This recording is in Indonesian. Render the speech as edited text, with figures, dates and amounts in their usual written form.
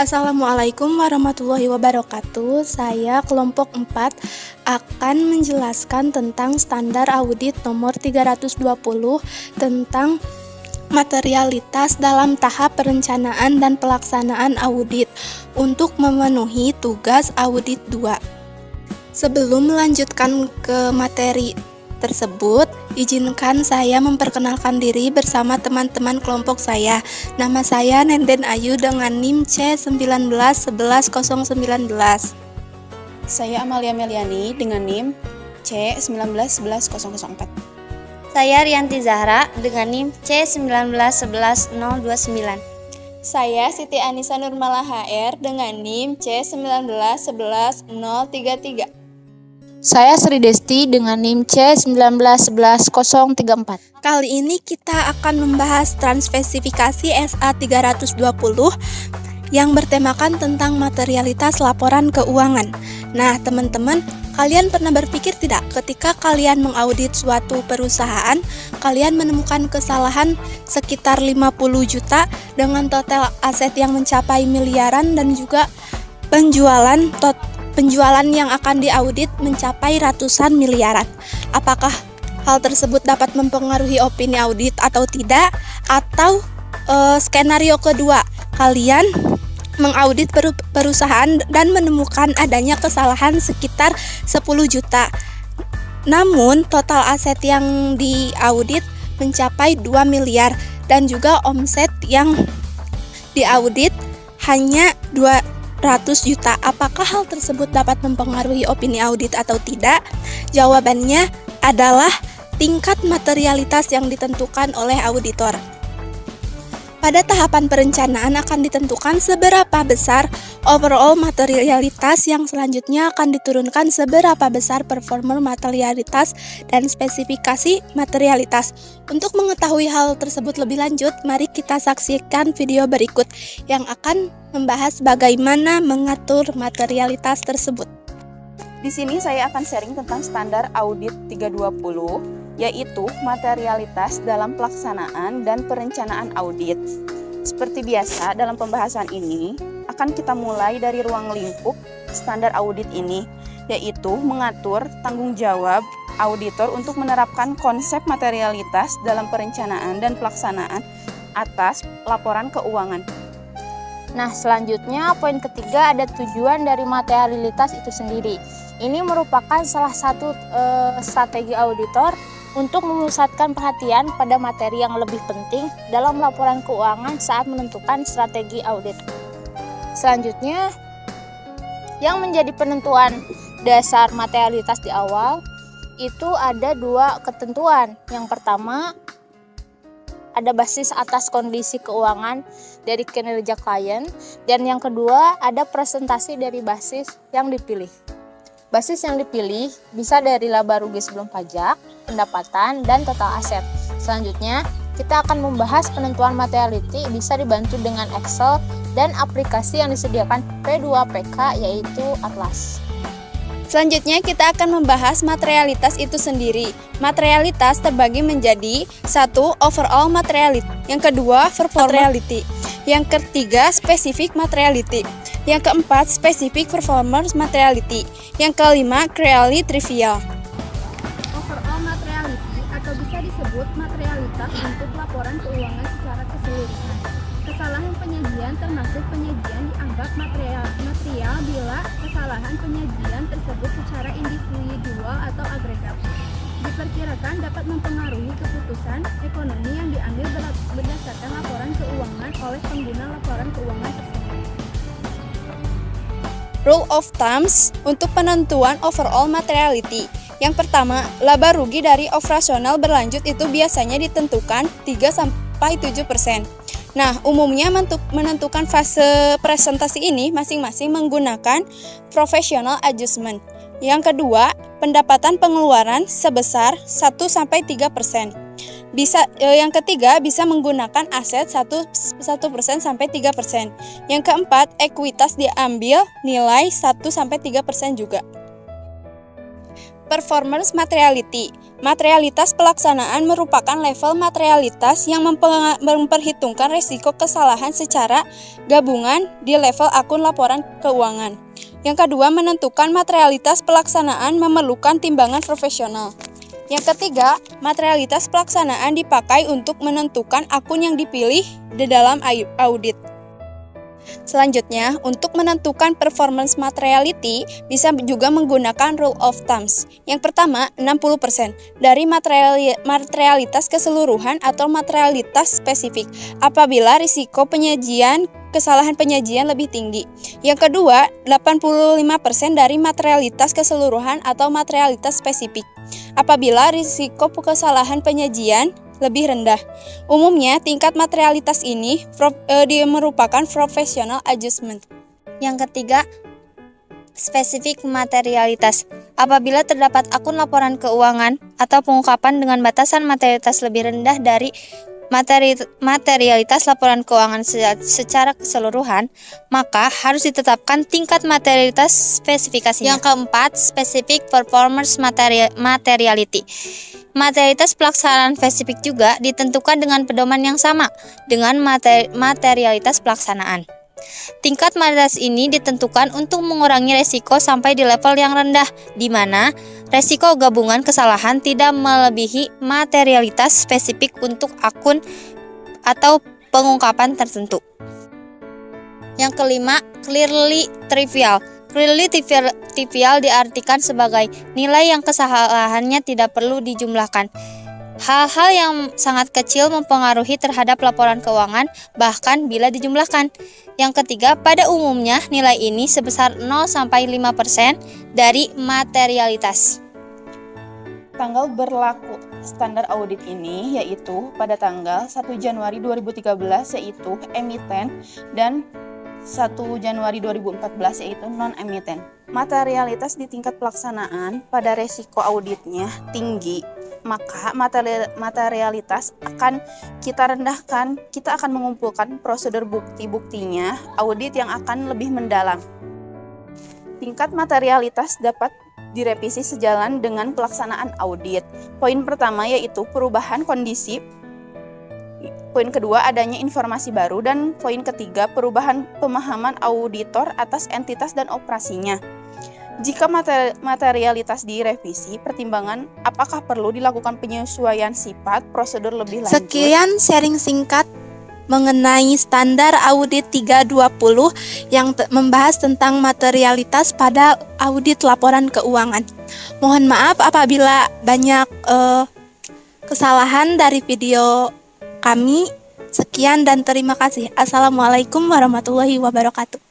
Assalamualaikum warahmatullahi wabarakatuh. Saya kelompok 4 akan menjelaskan tentang standar audit nomor 320 tentang materialitas dalam tahap perencanaan dan pelaksanaan audit untuk memenuhi tugas audit 2. Sebelum melanjutkan ke materi tersebut, izinkan saya memperkenalkan diri bersama teman-teman kelompok saya. Nama saya Nenden Ayu dengan NIM C1911019. Saya Amalia Meliani dengan NIM C1911004. Saya Rianti Zahra dengan NIM C1911029. Saya Siti Anissa Nurmala HR dengan NIM C1911033. Saya Sri Desti dengan NIM C1911034. Kali ini kita akan membahas transspesifikasi SA320 yang bertemakan tentang materialitas laporan keuangan. Nah, teman-teman, kalian pernah berpikir tidak ketika kalian mengaudit suatu perusahaan, kalian menemukan kesalahan sekitar 50 juta dengan total aset yang mencapai miliaran dan juga penjualan yang akan diaudit mencapai ratusan miliaran. Apakah hal tersebut dapat mempengaruhi opini audit atau tidak? Atau skenario kedua, kalian mengaudit perusahaan dan menemukan adanya kesalahan sekitar 10 juta. Namun total aset yang diaudit mencapai 2 miliar dan juga omset yang diaudit hanya 200 juta. Apakah hal tersebut dapat mempengaruhi opini audit atau tidak? Jawabannya adalah tingkat materialitas yang ditentukan oleh auditor. Pada tahapan perencanaan akan ditentukan seberapa besar overall materialitas, yang selanjutnya akan diturunkan seberapa besar performer materialitas dan spesifikasi materialitas. Untuk mengetahui hal tersebut lebih lanjut, mari kita saksikan video berikut yang akan membahas bagaimana mengatur materialitas tersebut. Di sini saya akan sharing tentang standar audit 320, yaitu materialitas dalam pelaksanaan dan perencanaan audit. Seperti biasa, dalam pembahasan ini akan kita mulai dari ruang lingkup standar audit ini, yaitu mengatur tanggung jawab auditor untuk menerapkan konsep materialitas dalam perencanaan dan pelaksanaan atas laporan keuangan. Nah, selanjutnya poin ketiga ada tujuan dari materialitas itu sendiri. Ini merupakan salah satu strategi auditor untuk memusatkan perhatian pada materi yang lebih penting dalam laporan keuangan saat menentukan strategi audit. Selanjutnya, yang menjadi penentuan dasar materialitas di awal itu ada dua ketentuan. Yang pertama, ada basis atas kondisi keuangan dari kinerja klien, dan yang kedua ada presentasi dari basis yang dipilih. Basis yang dipilih bisa dari laba rugi sebelum pajak, pendapatan, dan total aset. Selanjutnya, kita akan membahas penentuan materiality bisa dibantu dengan Excel dan aplikasi yang disediakan P2PK yaitu Atlas. Selanjutnya kita akan membahas materialitas itu sendiri. Materialitas terbagi menjadi 1. Overall materiality, yang kedua materiality, yang ketiga specific materiality, yang keempat specific performance materiality, yang kelima clearly trivial. Overall materiality atau bisa disebut materialitas untuk laporan keuangan secara keseluruhan. Kesalahan penyajian termasuk penyajian dianggap material bila kesalahan penyajian tersebut secara individual atau agregat diperkirakan dapat mempengaruhi keputusan ekonomi yang diambil berdasarkan laporan keuangan oleh pengguna laporan keuangan tersebut. Rule of thumbs untuk penentuan overall materiality. Yang pertama, laba rugi dari operasional berlanjut itu biasanya ditentukan 3-7%. Nah, umumnya menentukan fase presentasi ini masing-masing menggunakan professional adjustment. Yang kedua, pendapatan pengeluaran sebesar 1-3%. Yang ketiga bisa menggunakan aset 1% sampai 3%. Yang keempat, ekuitas diambil nilai 1-3% juga. Performance materiality. Materialitas pelaksanaan merupakan level materialitas yang memperhitungkan risiko kesalahan secara gabungan di level akun laporan keuangan. Yang kedua, menentukan materialitas pelaksanaan memerlukan timbangan profesional. Yang ketiga, materialitas pelaksanaan dipakai untuk menentukan akun yang dipilih di dalam audit. Selanjutnya, untuk menentukan performance materiality bisa juga menggunakan rule of thumbs. Yang pertama, 60% dari materialitas keseluruhan atau materialitas spesifik apabila risiko kesalahan penyajian lebih tinggi. Yang kedua, 85% dari materialitas keseluruhan atau materialitas spesifik apabila risiko kesalahan penyajian lebih rendah. Umumnya, tingkat materialitas ini merupakan professional adjustment. Yang ketiga, spesifik materialitas. Apabila terdapat akun laporan keuangan atau pengungkapan dengan batasan materialitas lebih rendah dari materialitas laporan keuangan secara keseluruhan, maka harus ditetapkan tingkat materialitas spesifikasinya. Yang keempat, specific performance materiality. Materialitas pelaksanaan spesifik juga ditentukan dengan pedoman yang sama dengan materialitas pelaksanaan. Tingkat materialitas ini ditentukan untuk mengurangi resiko sampai di level yang rendah, di mana resiko gabungan kesalahan tidak melebihi materialitas spesifik untuk akun atau pengungkapan tertentu. Yang kelima, clearly trivial. Clearly trivial diartikan sebagai nilai yang kesalahannya tidak perlu dijumlahkan. Hal-hal yang sangat kecil mempengaruhi terhadap laporan keuangan, bahkan bila dijumlahkan. Yang ketiga, pada umumnya nilai ini sebesar 0-5% dari materialitas. Tanggal berlaku standar audit ini yaitu pada tanggal 1 Januari 2013 yaitu emiten dan 1 Januari 2014 yaitu non-emiten. Materialitas di tingkat pelaksanaan pada resiko auditnya tinggi, maka materialitas akan kita rendahkan. Kita akan mengumpulkan prosedur bukti-buktinya audit yang akan lebih mendalam. Tingkat materialitas dapat direvisi sejalan dengan pelaksanaan audit. Poin pertama yaitu perubahan kondisi. Poin kedua, adanya informasi baru. Dan poin ketiga, perubahan pemahaman auditor atas entitas dan operasinya. Jika materialitas direvisi, pertimbangan apakah perlu dilakukan penyesuaian sifat, prosedur lebih lanjut. Sekian sharing singkat mengenai standar audit 320 yang membahas tentang materialitas pada audit laporan keuangan. Mohon maaf apabila banyak kesalahan dari video kami. Sekian dan terima kasih. Assalamualaikum warahmatullahi wabarakatuh.